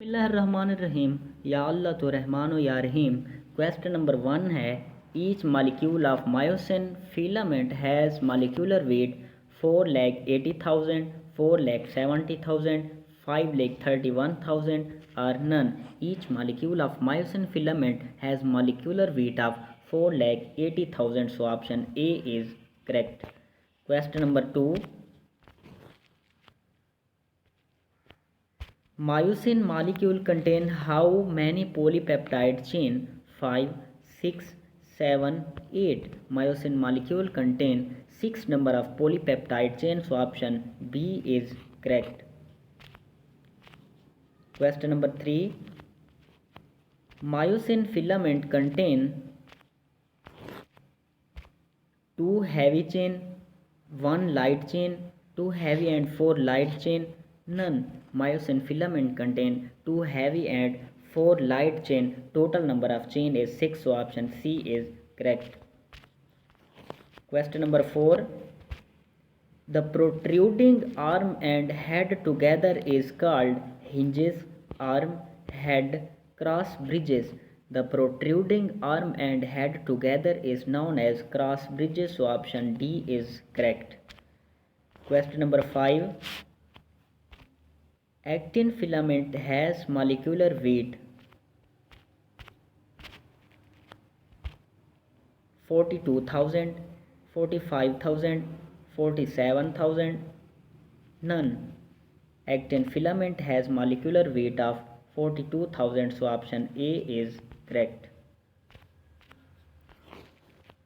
बिस्मिल्लाहिर्रहमानिर्रहीम या अल्लाह तो रहमान या रहीम। क्वेश्चन नंबर 1 है each molecule of myosin filament has molecular weight 4,80,000, 4,70,000, 5,31,000 or none. Each molecule of myosin filament has molecular weight of 4,80,000. So option A is correct. Question number 2. Myosin molecule contain how many polypeptide chain? 5, 6, 7, 8. Myosin molecule contain 6 number of polypeptide chain. So option B is correct. Question number 3. Myosin filament contain 2 heavy chain, 1 light chain, 2 heavy and 4 light chain. None. Myosin filament contain 2 heavy and 4 light chain. Total number of chain is 6. So option C is correct. Question number 4. The protruding arm and head together is called hinges, arm, head, cross bridges. The protruding arm and head together is known as cross bridges. So option D is correct. Question number 5. Actin filament has molecular weight 42,000, 45,000, 47,000. None. Actin filament has molecular weight of 42,000. So option A is correct.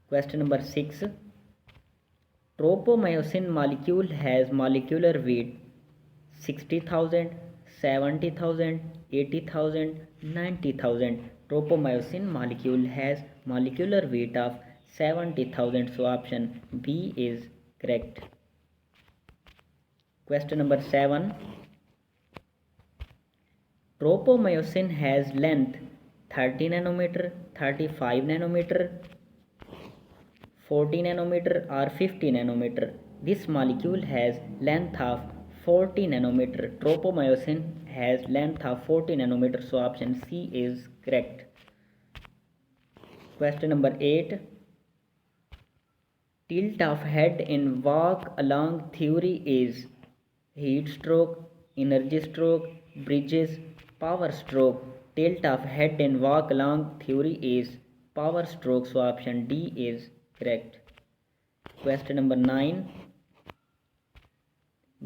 Question number 6. Tropomyosin molecule has molecular weight 60,000, 70,000, 80,000, 90,000. Tropomyosin molecule has molecular weight of 70,000. So option B is correct. Question number 7. Tropomyosin has length 30 nanometer, 35 nanometer, 40 nanometer or 50 nanometer. This molecule has length of 40 nanometer. Tropomyosin has length of 40 nanometer. So option C is correct. Question number 8. Tilt of head in walk along theory is heat stroke, energy stroke, bridges, power stroke. Tilt of head in walk along theory is power stroke. So option D is correct. Question number 9.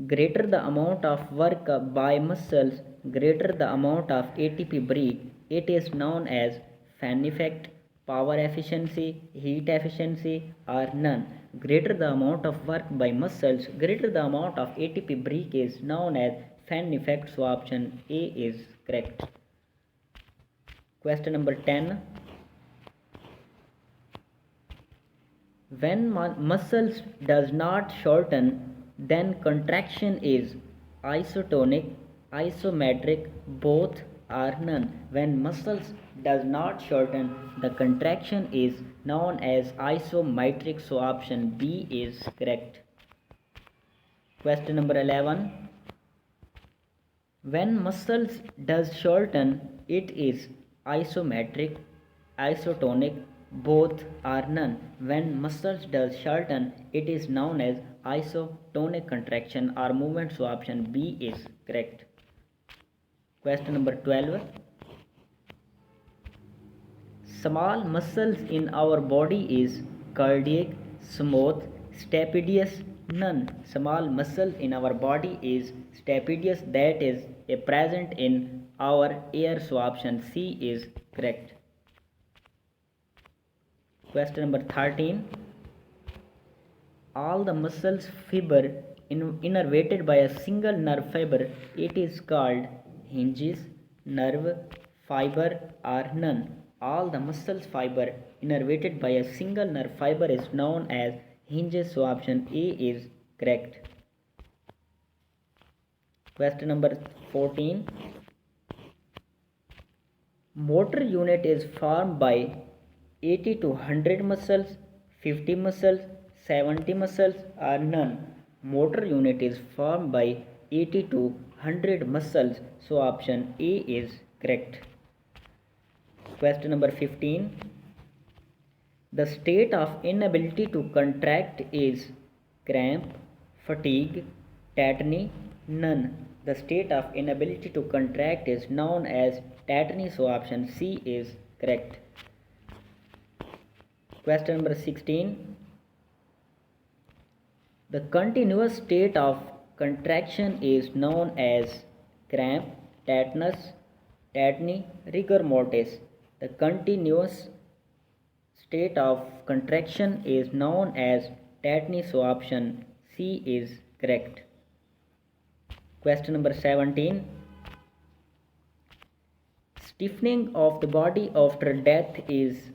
Greater the amount of work by muscles, greater the amount of ATP break. It is known as fan effect, power efficiency, heat efficiency or none. Greater the amount of work by muscles, greater the amount of ATP break is known as fan effect. So option A is correct. Question number 10. When muscles does not shorten, then contraction is isotonic, isometric, both or none. When muscles does not shorten, the contraction is known as isometric. So option B is correct. Question number 11. When muscles does shorten, it is isometric, isotonic, both or none. When muscles does shorten, it is known as isotonic contraction or movement. So option B is correct. Question number 12. Small muscles in our body is cardiac, smooth, stapedius, none. Small muscle in our body is stapedius, that is present in our ear. So option C is correct. Question number 13. All the muscles fiber innervated by a single nerve fiber, it is called hinges, nerve, fiber or none. All the muscles fiber innervated by a single nerve fiber is known as hinges. So option A is correct. Question number 14. Motor unit is formed by 80 to 100 muscles, 50 muscles, 70 muscles or none. Motor unit is formed by 80 to 100 muscles, so option A is correct. Question number 15. The state of inability to contract is cramp, fatigue, tetany, none. The state of inability to contract is known as tetany, so option C is correct. Question number 16. The continuous state of contraction is known as cramp, tetanus, tetany, rigor mortis. The continuous state of contraction is known as tetany, so option C is correct. Question number 17. Stiffening of the body after death is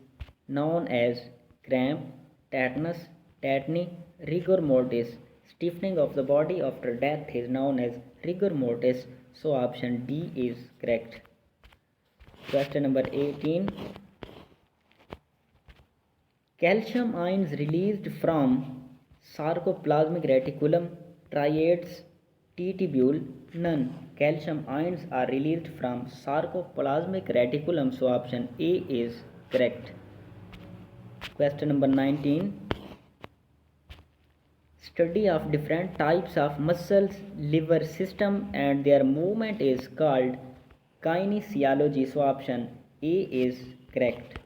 known as cramp, tetanus, tetany, rigor mortis. Stiffening of the body after death is known as rigor mortis, so option D is correct. Question number 18. Calcium ions released from sarcoplasmic reticulum, triads, T-tubule, none. Calcium ions are released from sarcoplasmic reticulum, so option A is correct. Question number 19. Study of different types of muscles, liver system and their movement is called kinesiology, so option A is correct.